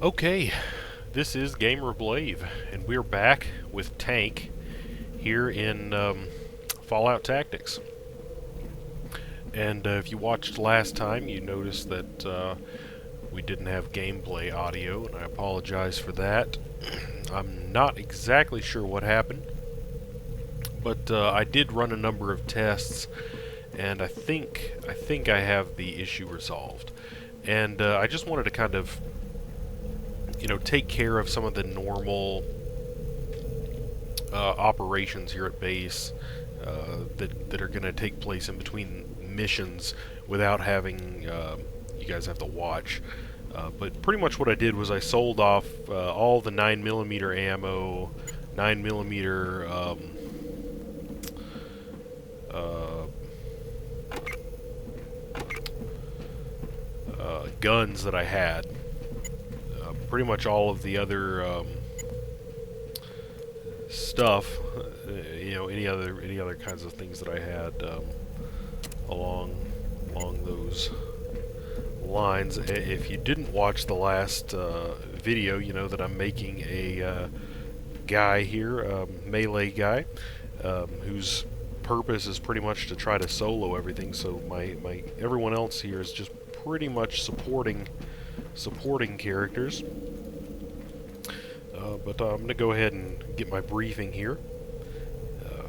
Okay, this is Gamer Blave, and we're back with Tank here in Fallout Tactics. And if you watched last time, you noticed that we didn't have gameplay audio, and I apologize for that. I'm not exactly sure what happened, but I did run a number of tests, and I think I have the issue resolved. And I just wanted to kind of take care of some of the normal operations here at base that are going to take place in between missions without having you guys have to watch. But pretty much what I did was I sold off all the 9mm ammo, 9mm guns that I had. Pretty much all of the other stuff, any other kinds of things that I had along those lines. If you didn't watch the last video, you know that I'm making a guy here, melee guy, whose purpose is pretty much to try to solo everything. So my everyone else here is just pretty much supporting characters. But I'm going to go ahead and get my briefing here.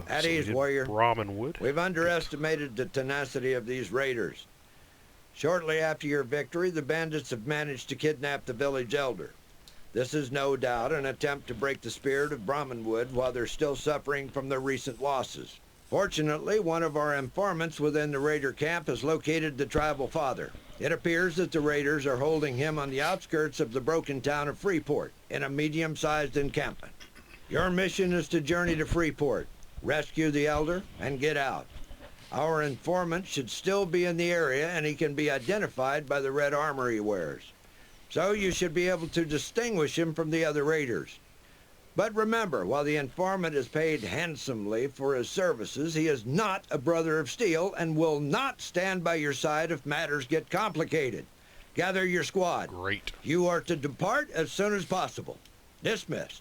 At ease, warrior. Brahmin wood. We've underestimated the tenacity of these raiders. Shortly after your victory, the bandits have managed to kidnap the village elder. This is no doubt an attempt to break the spirit of Brahminwood while they're still suffering from their recent losses. Fortunately, one of our informants within the raider camp has located the tribal father. It appears that the raiders are holding him on the outskirts of the broken town of Freeport in a medium-sized encampment. Your mission is to journey to Freeport, rescue the elder, and get out. Our informant should still be in the area, and he can be identified by the red armor he wears. So you should be able to distinguish him from the other raiders. But remember, while the informant is paid handsomely for his services, he is not a brother of steel and will not stand by your side if matters get complicated. Gather your squad. Great. You are to depart as soon as possible. Dismissed.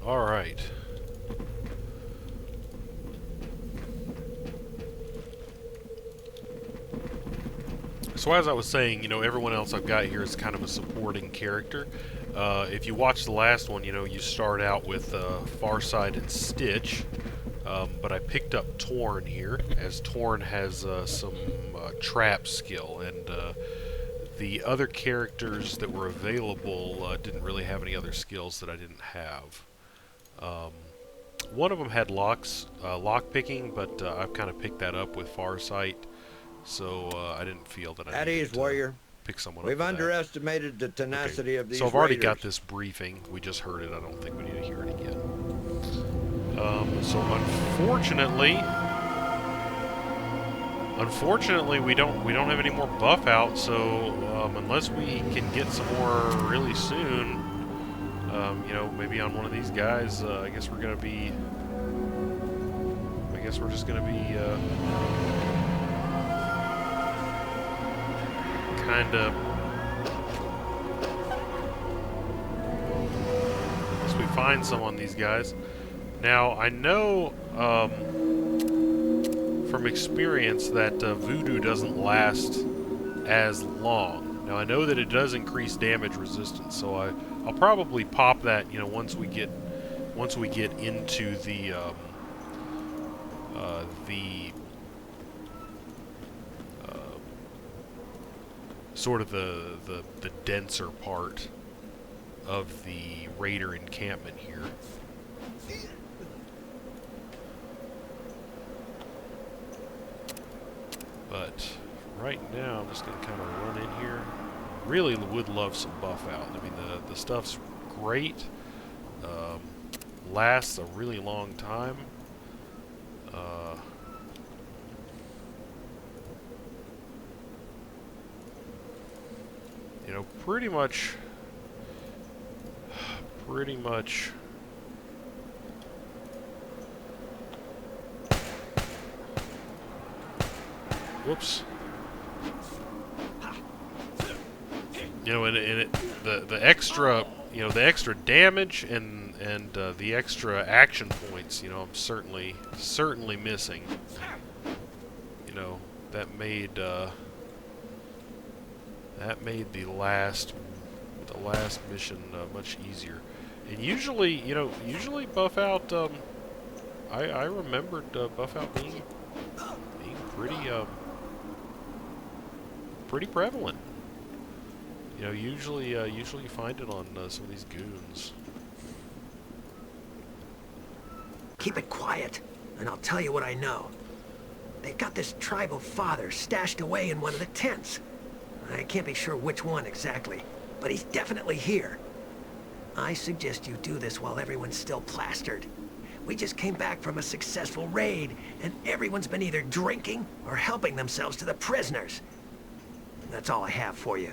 All right. So as I was saying, everyone else I've got here is kind of a supporting character. If you watch the last one, you start out with Farside and Stitch, but I picked up Torn here, as Torn has some trap skill, and the other characters that were available didn't really have any other skills that I didn't have. One of them had lock picking, but I've kind of picked that up with Farsight. So I didn't feel that I needed to pick someone up. We've underestimated the tenacity of these So I've already raiders. got this briefing. We just heard it. I don't think we need to hear it again. So unfortunately, we don't have any more buffout. So unless we can get some more really soon, maybe on one of these guys, I guess we're just gonna be. Kind of, unless we find some on these guys. Now, I know from experience that voodoo doesn't last as long. Now, I know that it does increase damage resistance, so I'll probably pop that, once we get into the sort of the denser part of the raider encampment here. But right now, I'm just going to kind of run in here. Really would love some buffout. I mean, the stuff's great. Lasts a really long time. Pretty much. Whoops. You know, the extra, you know, the extra damage and the extra action points, you know, I'm certainly missing. You know, that made the last mission much easier. And usually, you know, buffout. I remembered buffout being pretty prevalent. You know, usually you find it on some of these goons. Keep it quiet, and I'll tell you what I know. They've got this tribal father stashed away in one of the tents. I can't be sure which one exactly, but he's definitely here. I suggest you do this while everyone's still plastered. We just came back from a successful raid, and everyone's been either drinking or helping themselves to the prisoners. That's all I have for you.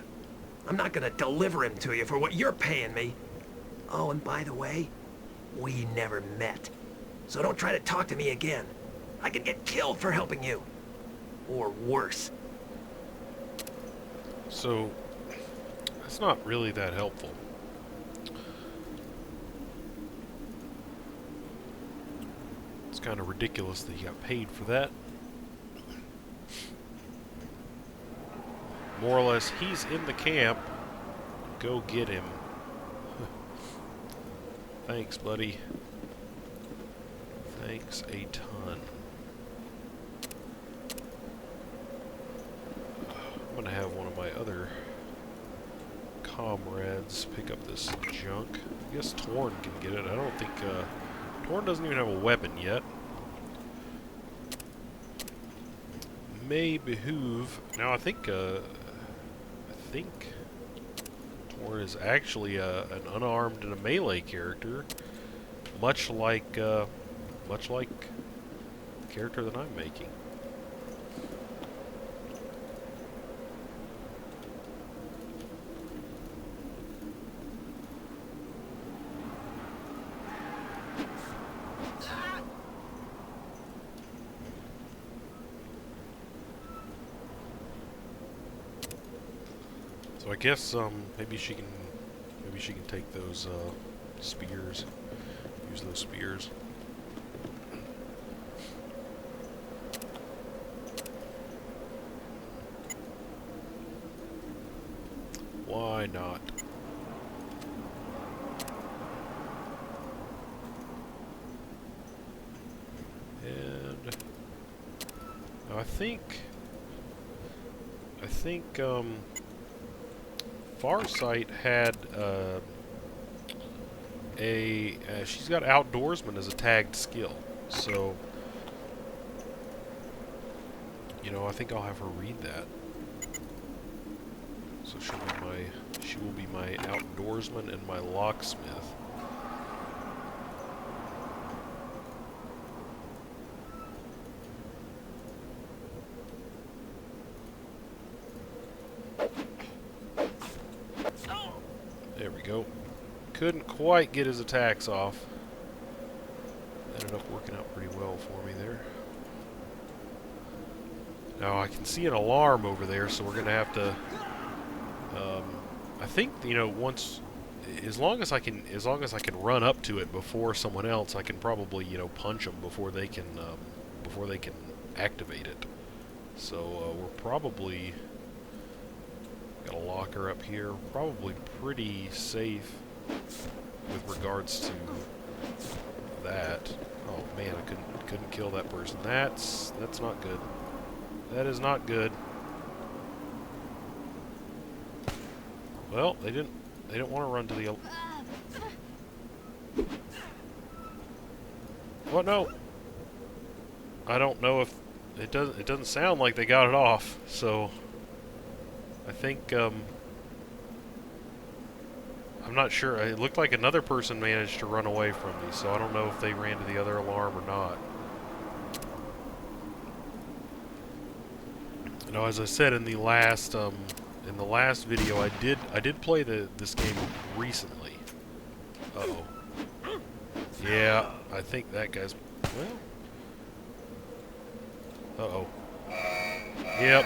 I'm not gonna deliver him to you for what you're paying me. Oh, and by the way, we never met. So don't try to talk to me again. I could get killed for helping you. Or worse. So, that's not really that helpful. It's kind of ridiculous that he got paid for that. More or less, he's in the camp. Go get him. Thanks, buddy. Thanks a ton. I'm gonna have one of my other comrades pick up this junk. I guess Torn can get it. I don't think Torn doesn't even have a weapon yet. May behoove. Now I think Torn is actually an unarmed and a melee character, much like the character that I'm making. So I guess maybe she can take those spears. Use those spears. Why not? And now I think Farsight had she's got outdoorsman as a tagged skill, so you know, I think I'll have her read that. So she will be my outdoorsman and my locksmith. There we go. Couldn't quite get his attacks off. Ended up working out pretty well for me there. Now I can see an alarm over there, so we're gonna have to. I think, you know, as long as I can run up to it before someone else, I can probably, you know, punch them before they can activate it. So we're probably got a locker up here, probably pretty safe with regards to that. Oh man, I couldn't kill that person. That's not good. That is not good. Well, they didn't want to run to the. What? No. I don't know if it doesn't sound like they got it off. So I think I'm not sure. It looked like another person managed to run away from me, so I don't know if they ran to the other alarm or not. You know, as I said in the last video, I did play this game recently. Uh-oh. Yeah, I think that guy's, well. Uh-oh. Yep.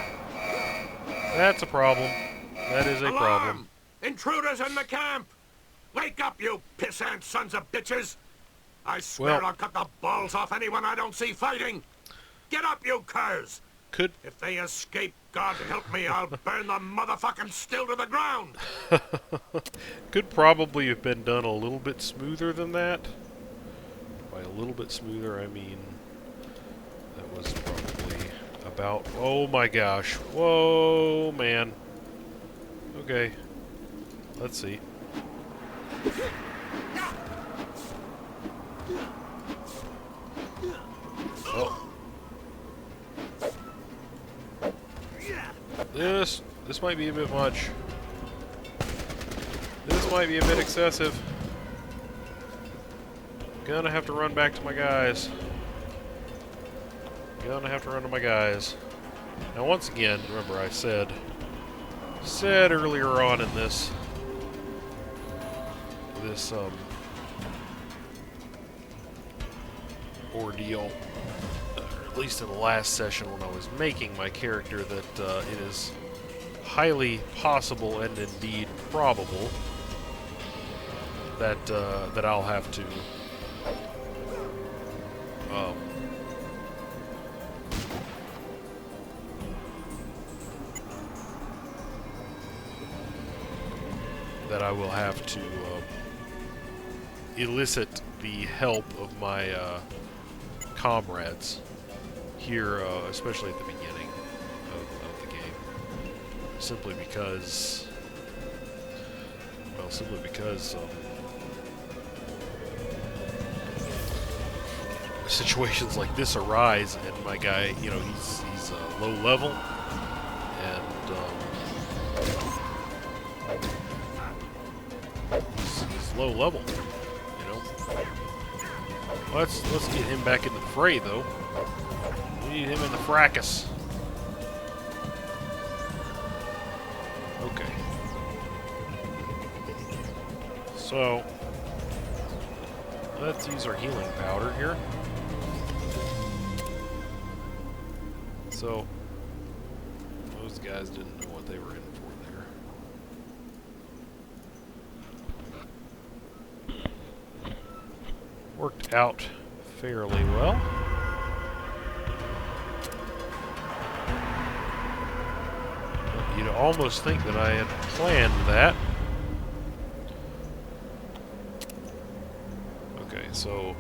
That's a problem. That is a problem. Intruders in the camp! Wake up, you pissant sons of bitches! I swear Well, I'll cut the balls off anyone I don't see fighting! Get up, you curs! could If they escape, God help me, I'll burn the motherfucking still to the ground! could probably have been done a little bit smoother than that. By a little bit smoother, I mean that was probably about. Oh my gosh! Whoa, man. Okay, let's see. Oh. This might be a bit much. This might be a bit excessive. Gonna have to run back to my guys. Gonna have to run to my guys. Now once again, remember I said earlier on in this ordeal, or at least in the last session when I was making my character, that it is highly possible and indeed probable that that I'll have to that I will have to elicit the help of my comrades here, especially at the beginning of the game, simply because, well, situations like this arise, and my guy, you know, he's low level, and he's low level, you know. Let's get him back into the fray, though. We need him in the fracas. Okay. So let's use our healing powder here. So those guys didn't know what they were in for there. Worked out fairly well. You'd almost think that I had planned that. Okay, so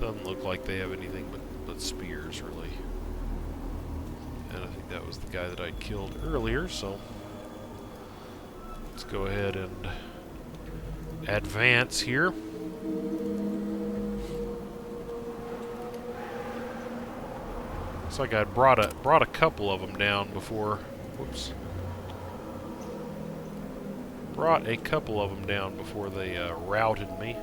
doesn't look like they have anything but spears, really. And I think that was the guy that I'd killed earlier, so let's go ahead and advance here. Looks like I brought a couple of them down before. Whoops. Brought a couple of them down before they routed me.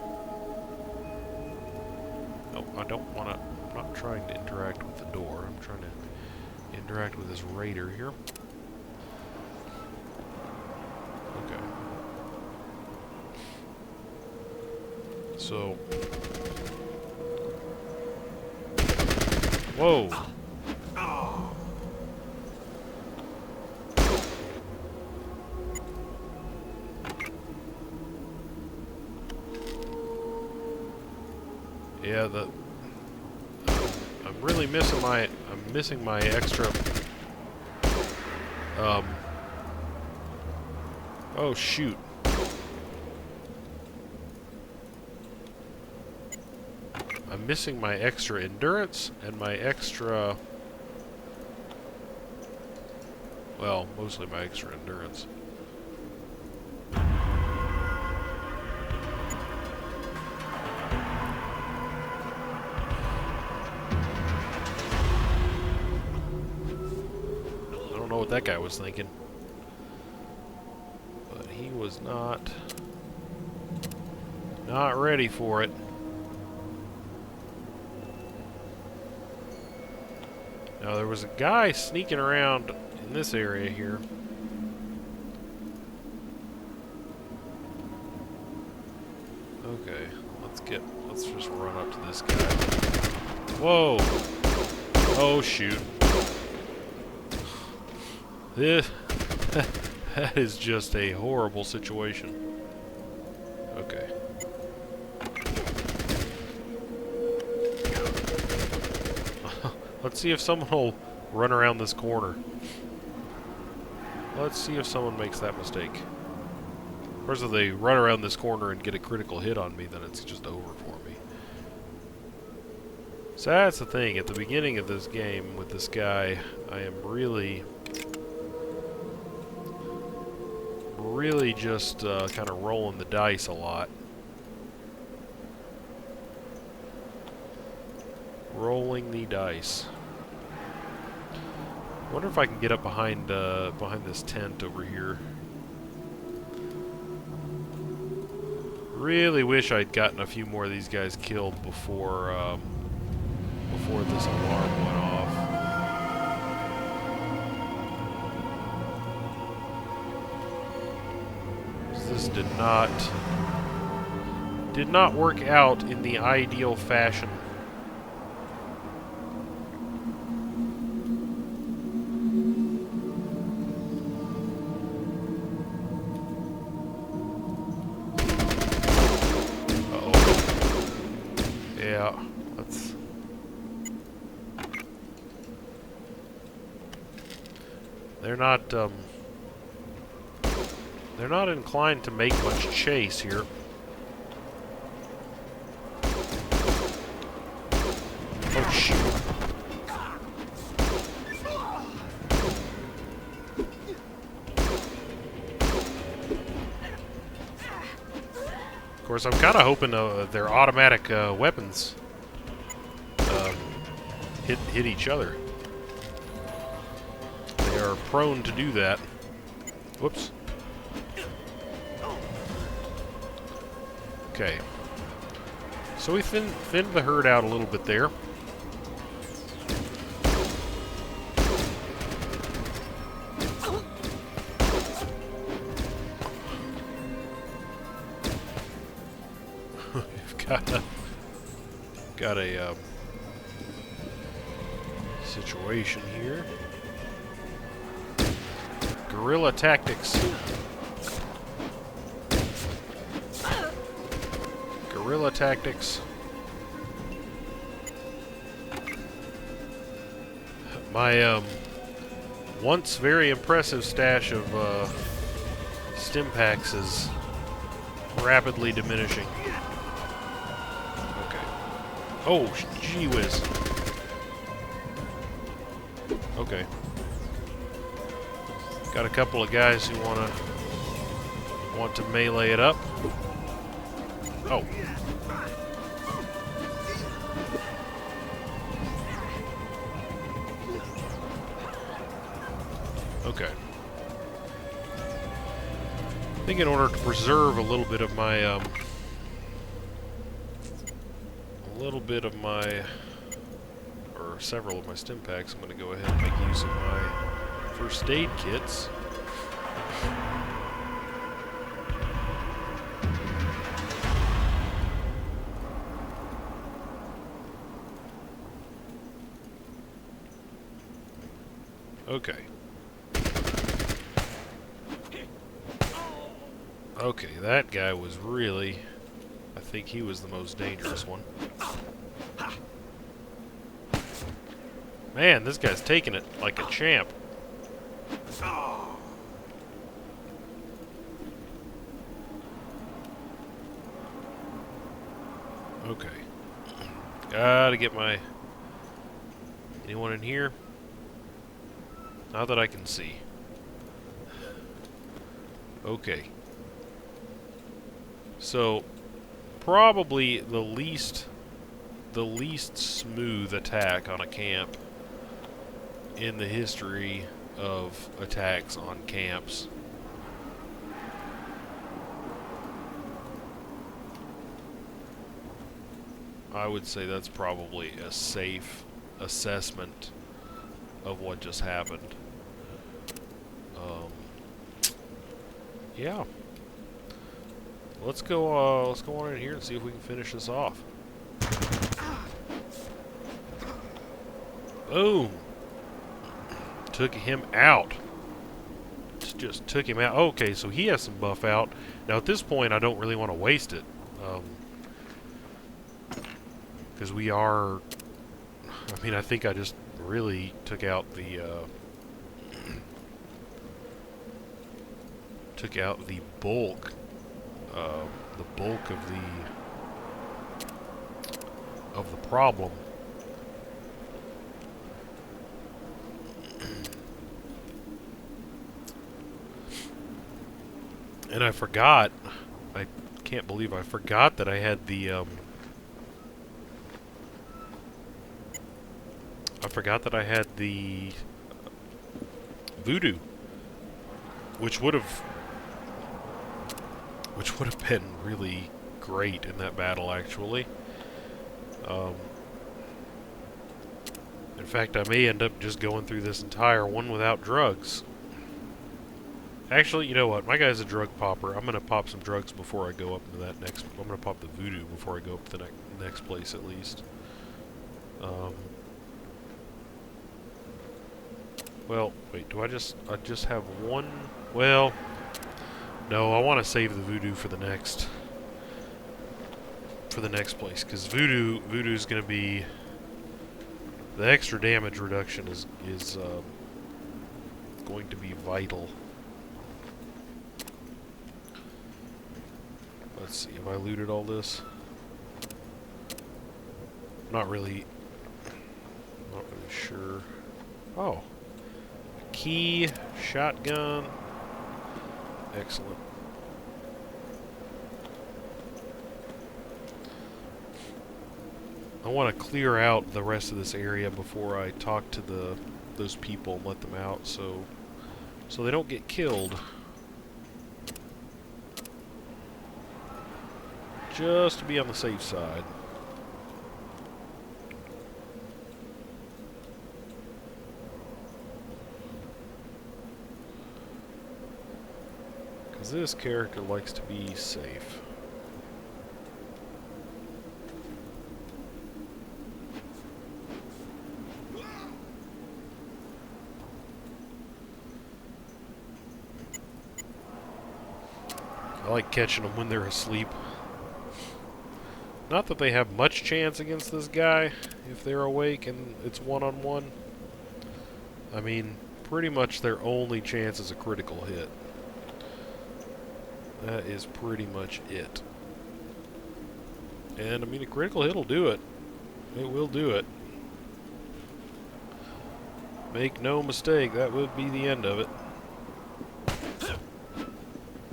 No, I don't want to. I'm not trying to interact with the door. I'm trying to interact with this raider here. Okay. So. Whoa. Yeah, I'm really missing I'm missing my extra, oh shoot. I'm missing my extra endurance and my extra, well, mostly my extra endurance. What that guy was thinking, but he was not ready for it. Now there was a guy sneaking around in this area here. Okay, let's just run up to this guy. Whoa! Oh shoot. This that is just a horrible situation. Okay. Let's see if someone will run around this corner. Let's see if someone makes that mistake. Of course, if they run around this corner and get a critical hit on me, then it's just over for me. So that's the thing. At the beginning of this game with this guy, I am really just kind of rolling the dice a lot. Rolling the dice. Wonder if I can get up behind this tent over here. Really wish I'd gotten a few more of these guys killed before this alarm went off. This did not work out in the ideal fashion. Yeah, that's... They're not inclined to make much chase here. Oh, shoot. Of course, I'm kind of hoping their automatic weapons hit each other. They are prone to do that. Whoops. Okay. So we thinned the herd out a little bit there. We've got a situation here. Guerrilla tactics. Guerrilla tactics. My once very impressive stash of stim packs is rapidly diminishing. Okay. Oh, gee whiz. Okay. Got a couple of guys who want to melee it up. Oh. Okay. I think in order to preserve a little bit of my or several of my stim packs, I'm going to go ahead and make use of my first aid kits. Okay. Okay, that guy was really... I think he was the most dangerous one. Man, this guy's taking it like a champ. Okay. Gotta get my... Anyone in here? Not that I can see. Okay. So, probably the least smooth attack on a camp in the history of attacks on camps. I would say that's probably a safe assessment of what just happened. Yeah. Let's go on in here and see if we can finish this off. Boom. Took him out. just took him out. Okay, so he has some buff out. Now at this point, I don't really want to waste it. Because we are... I mean, I think I just really took out the... took out the bulk of the problem. And I forgot, I can't believe I forgot that I had the voodoo, which would have been really great in that battle, actually. In fact, I may end up just going through this entire one without drugs. Actually, you know what? My guy's a drug popper. I'm gonna pop some drugs before I go up to that next. I'm gonna pop the voodoo before I go up to the next place, at least. Well, wait. Do I just have one? Well, no. I want to save the voodoo for the next place, because voodoo's gonna be the extra damage reduction is going to be vital. Let's see, have I looted all this? Not really sure. Oh. Key, shotgun. Excellent. I want to clear out the rest of this area before I talk to those people and let them out, so they don't get killed. Just to be on the safe side. Because this character likes to be safe. I like catching them when they're asleep. Not that they have much chance against this guy if they're awake and it's one-on-one. I mean, pretty much their only chance is a critical hit. That is pretty much it. And, I mean, a critical hit will do it. It will do it. Make no mistake, that would be the end of it.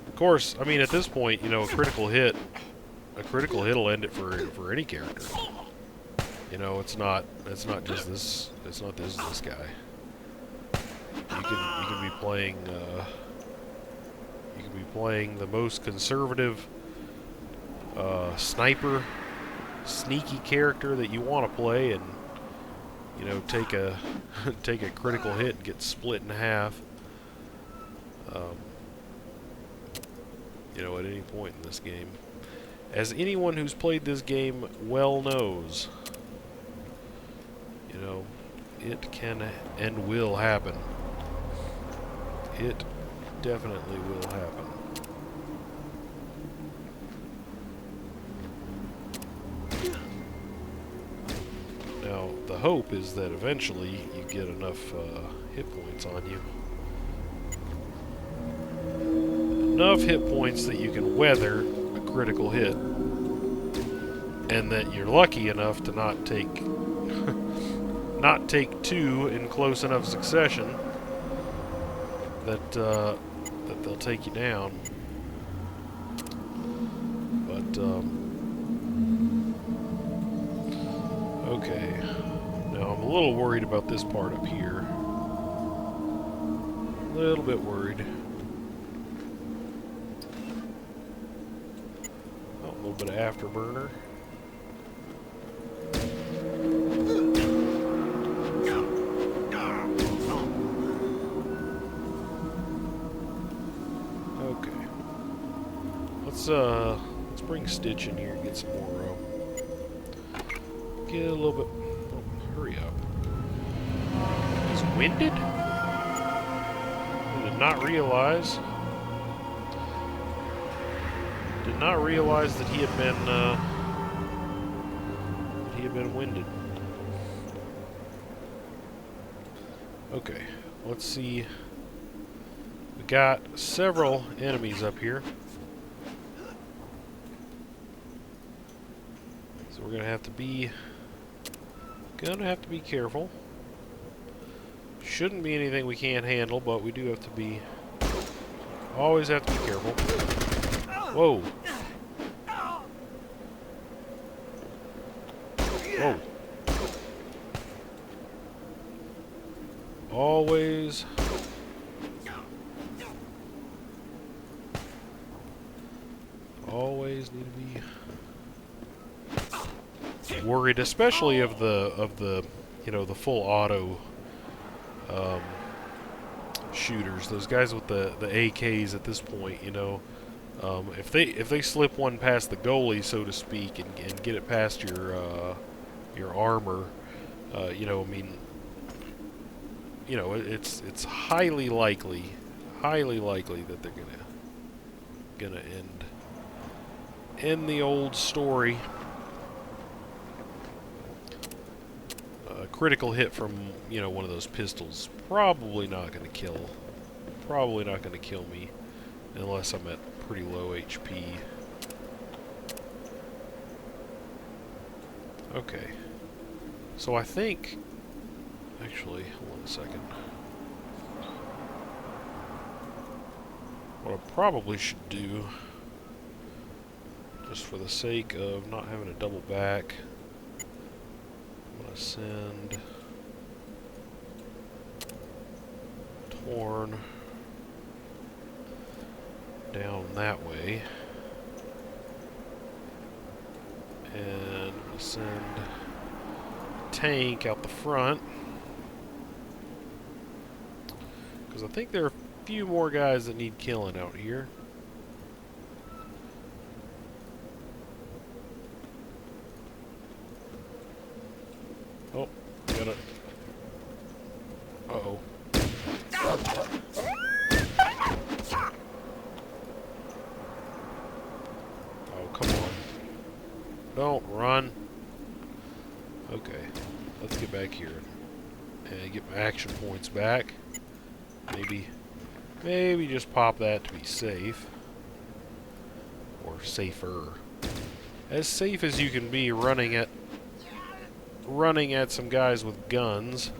Of course, I mean, at this point, you know, a critical hit will end it for any character. You know, it's not just this. It's not this guy. You can be playing. You can be playing the most conservative sniper, sneaky character that you want to play, and you know, take a critical hit and get split in half. You know, at any point in this game. As anyone who's played this game well knows, you know, it can and will happen. It definitely will happen. Now, the hope is that eventually you get enough hit points on you. Enough hit points that you can weather a critical hit, and that you're lucky enough to not take two in close enough succession that that they'll take you down. But okay, now I'm a little worried about this part up here. A little bit worried. A little bit of afterburner. Okay. Let's bring Stitch in here and get some more get a little bit. Oh, hurry up. He's winded? I didn't not realize that he had been winded. Okay, let's see. We got several enemies up here, so we're gonna have to be careful. Shouldn't be anything we can't handle, but we do have to be. Always have to be careful. Whoa. Whoa. Always need to be worried, especially of the you know, the full auto shooters. Those guys with the AKs at this point, you know, if they slip one past the goalie, so to speak, and get it past your armor, you know, I mean, you know, it's highly likely that they're gonna end the old story. A critical hit from, you know, one of those pistols probably not gonna kill me unless I'm at pretty low HP. Okay, so I think, actually, hold on a second. What I probably should do, just for the sake of not having to double back, I'm going to send Torn down that way, and I'm going to send Tank out the front, because I think there are a few more guys that need killing out here. Oh, got it. Uh-oh. Oh, come on. Don't run. Okay, let's get back here and get my action points back. Maybe just pop that to be safe. Or safer. As safe as you can be running at some guys with guns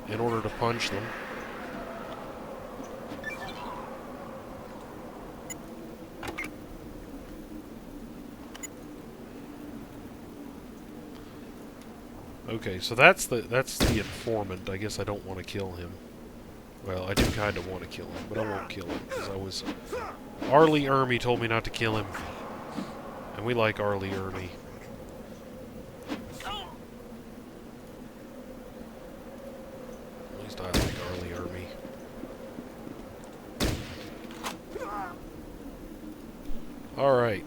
in order to punch them. Okay, so that's the informant. I guess I don't want to kill him. Well, I do kind of want to kill him, but I won't kill him because Arlie Ermy told me not to kill him, and we like Arlie Ermy. At least I like Arlie Ermy. All right.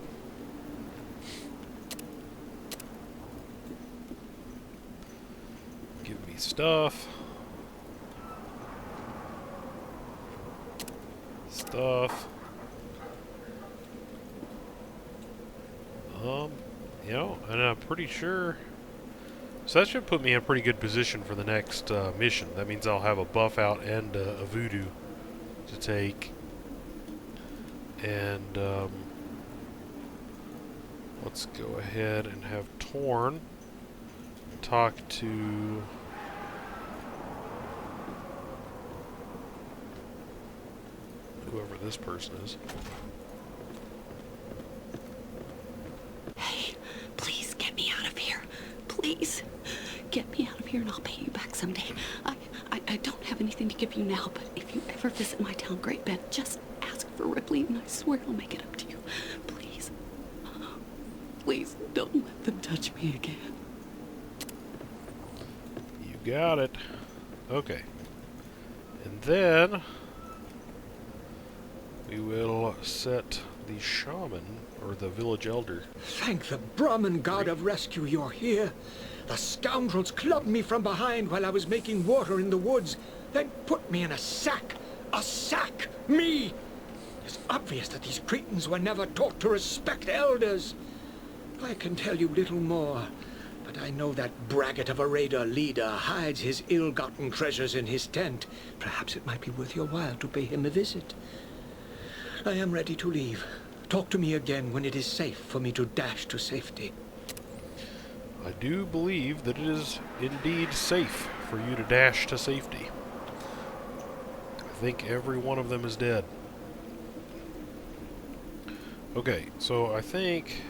Give me stuff. You know, and I'm pretty sure. So that should put me in a pretty good position for the next mission. That means I'll have a buffout and a voodoo to take. And let's go ahead and have Torn talk to whoever this person is. Hey, please get me out of here. Please. Get me out of here and I'll pay you back someday. I don't have anything to give you now, but if you ever visit my town, Great Bend, just ask for Ripley and I swear I'll make it up to you. Please. Please don't let them touch me again. You got it. Okay. And then we will set the shaman, or the village elder. Thank the Brahmin god of rescue you're here. The scoundrels clubbed me from behind while I was making water in the woods. Then put me in a sack! A sack! Me! It's obvious that these cretins were never taught to respect elders. I can tell you little more, but I know that braggart of a raider leader hides his ill-gotten treasures in his tent. Perhaps it might be worth your while to pay him a visit. I am ready to leave. Talk to me again when it is safe for me to dash to safety. I do believe that it is indeed safe for you to dash to safety. I think every one of them is dead. Okay, so I think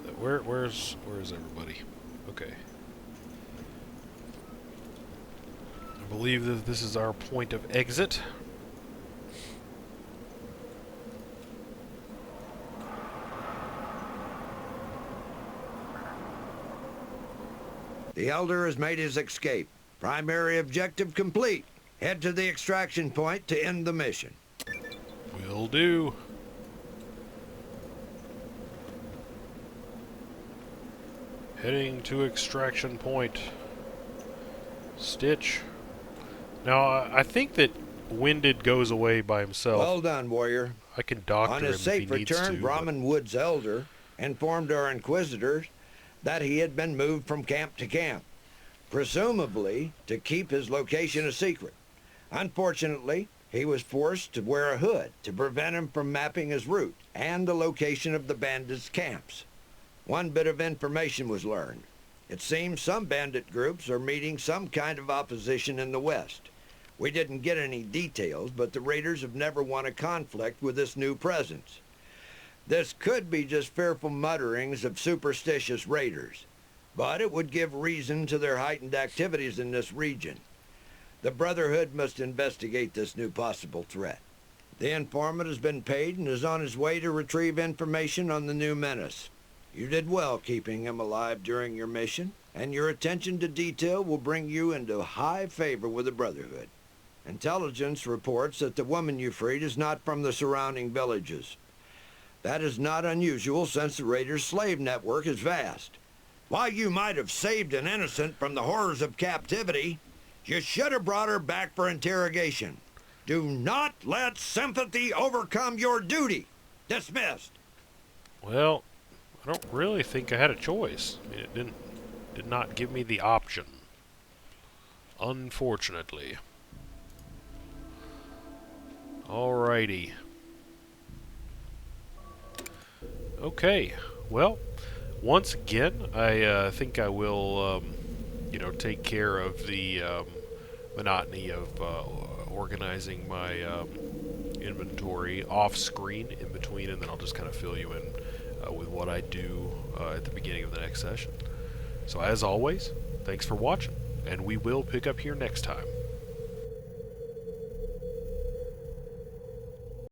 that where's everybody? Okay. I believe that this is our point of exit. The Elder has made his escape. Primary objective complete. Head to the extraction point to end the mission. Will do. Heading to extraction point. Stitch. Now, I think that Winded goes away by himself. Well done, warrior. I can doctor On him his if he safe needs return, to. Brahmin Wood's Elder informed our inquisitors that he had been moved from camp to camp, presumably to keep his location a secret. Unfortunately, he was forced to wear a hood to prevent him from mapping his route and the location of the bandits' camps. One bit of information was learned. It seems some bandit groups are meeting some kind of opposition in the west. We didn't get any details, but the raiders have never won a conflict with this new presence. This could be just fearful mutterings of superstitious raiders, but it would give reason to their heightened activities in this region. The Brotherhood must investigate this new possible threat. The informant has been paid and is on his way to retrieve information on the new menace. You did well keeping him alive during your mission, and your attention to detail will bring you into high favor with the Brotherhood. Intelligence reports that the woman you freed is not from the surrounding villages. That is not unusual since the raiders' slave network is vast. While you might have saved an innocent from the horrors of captivity, you should have brought her back for interrogation. Do not let sympathy overcome your duty. Dismissed. Well, I don't really think I had a choice. I mean, it did not give me the option. Unfortunately. Alrighty. Okay, well, once again, I think I will, take care of the monotony of organizing my inventory off-screen in between, and then I'll just kind of fill you in with what I do at the beginning of the next session. So as always, thanks for watching, and we will pick up here next time.